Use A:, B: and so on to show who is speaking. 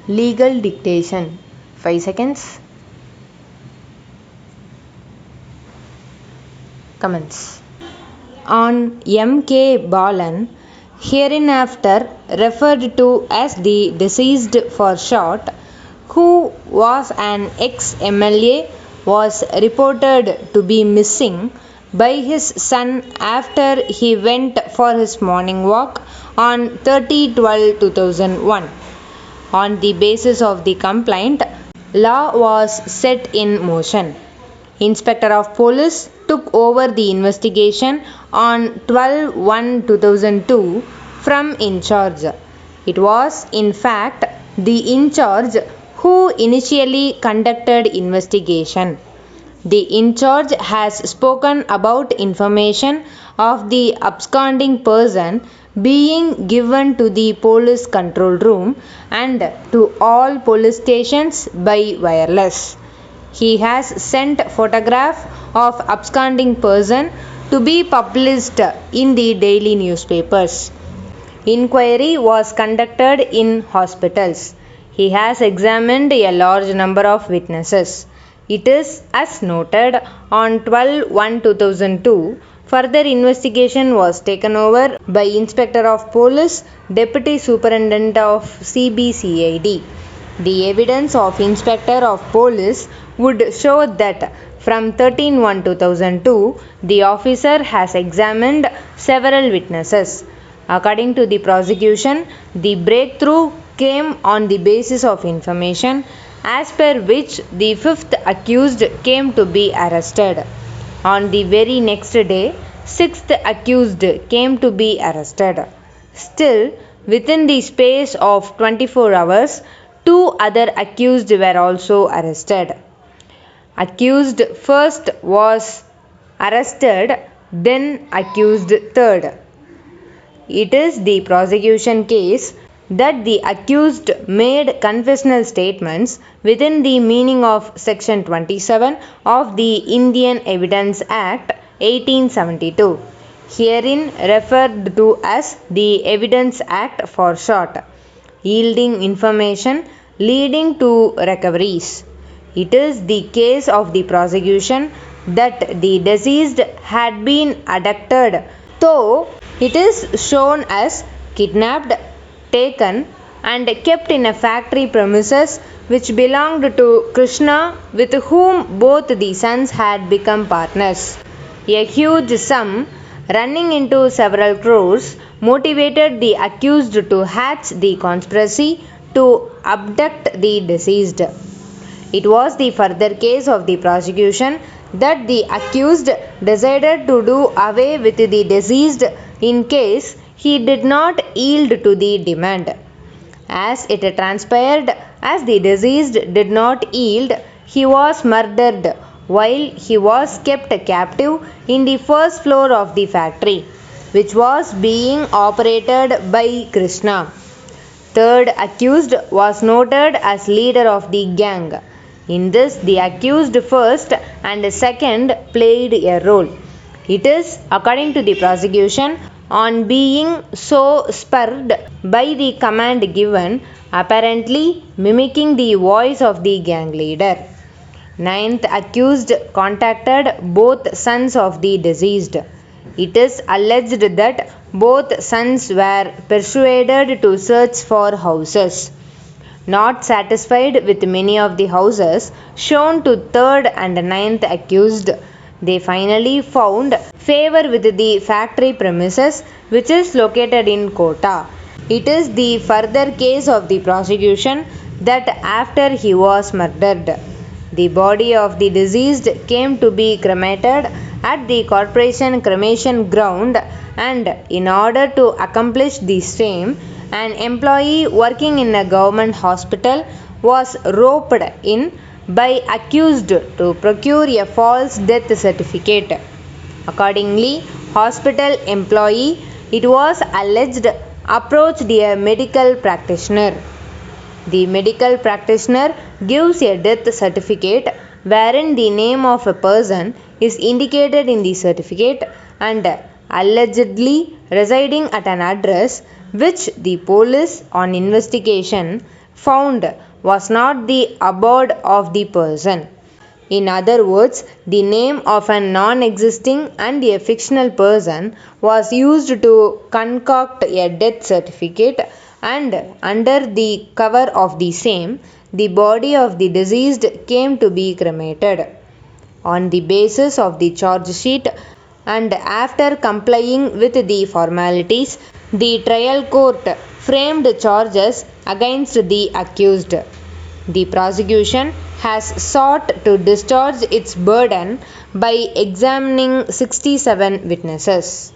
A: Legal dictation. 5 seconds. Comments. On M.K. Balan, hereinafter referred to as the deceased for short, who was an ex-MLA, was reported to be missing by his son after he went for his morning walk on 30/12/2001. On the basis of the complaint, law was set in motion. Inspector of Police took over the investigation on 12/1/2002 from in charge. It was, in fact, the in charge who initially conducted investigation. The in charge has spoken about information of the absconding person being given to the police control room and to all police stations by wireless. He has sent photograph of absconding person to be published in the daily newspapers. Inquiry was conducted in hospitals. He has examined a large number of witnesses. It is as noted on 12/1/2002. Further investigation was taken over by Inspector of Police, Deputy Superintendent of CBCID. The evidence of Inspector of Police would show that from 13/1/2002, the officer has examined several witnesses. According to the prosecution, the breakthrough came on the basis of information as per which the fifth accused came to be arrested. On the very next day, sixth accused came to be arrested. Still, within the space of 24 hours, two other accused were also arrested. Accused first was arrested, then accused third. It is the prosecution case that the accused made confessional statements within the meaning of Section 27 of the Indian Evidence Act 1872, herein referred to as the Evidence Act for short, yielding information leading to recoveries. It is the case of the prosecution that the deceased had been abducted, though it is shown as kidnapped, taken and kept in a factory premises which belonged to Krishna, with whom both the sons had become partners. A huge sum, running into several crores, motivated the accused to hatch the conspiracy to abduct the deceased. It was the further case of the prosecution that the accused decided to do away with the deceased in case he did not yield to the demand. As it transpired, as the deceased did not yield, he was murdered while he was kept captive in the first floor of the factory, which was being operated by Krishna. Third accused was noted as leader of the gang. In this, the accused first and second played a role. It is, according to the prosecution, on being so spurred by the command given, apparently mimicking the voice of the gang leader. Ninth accused contacted both sons of the deceased. It is alleged that both sons were persuaded to search for houses. Not satisfied with many of the houses shown to third and ninth accused, they finally found favor with the factory premises, which is located in Kota. It is the further case of the prosecution that after he was murdered, the body of the deceased came to be cremated at the corporation cremation ground, and in order to accomplish the same, an employee working in a government hospital was roped in by accused to procure a false death certificate. Accordingly, hospital employee, it was alleged, approached a medical practitioner. The medical practitioner gives a death certificate wherein the name of a person is indicated in the certificate and allegedly residing at an address which the police on investigation found was not the abode of the person. In other words, the name of a non existing and a fictional person was used to concoct a death certificate, and under the cover of the same, the body of the deceased came to be cremated. On the basis of the charge sheet and after complying with the formalities, the trial court framed charges against the accused. The prosecution has sought to discharge its burden by examining 67 witnesses.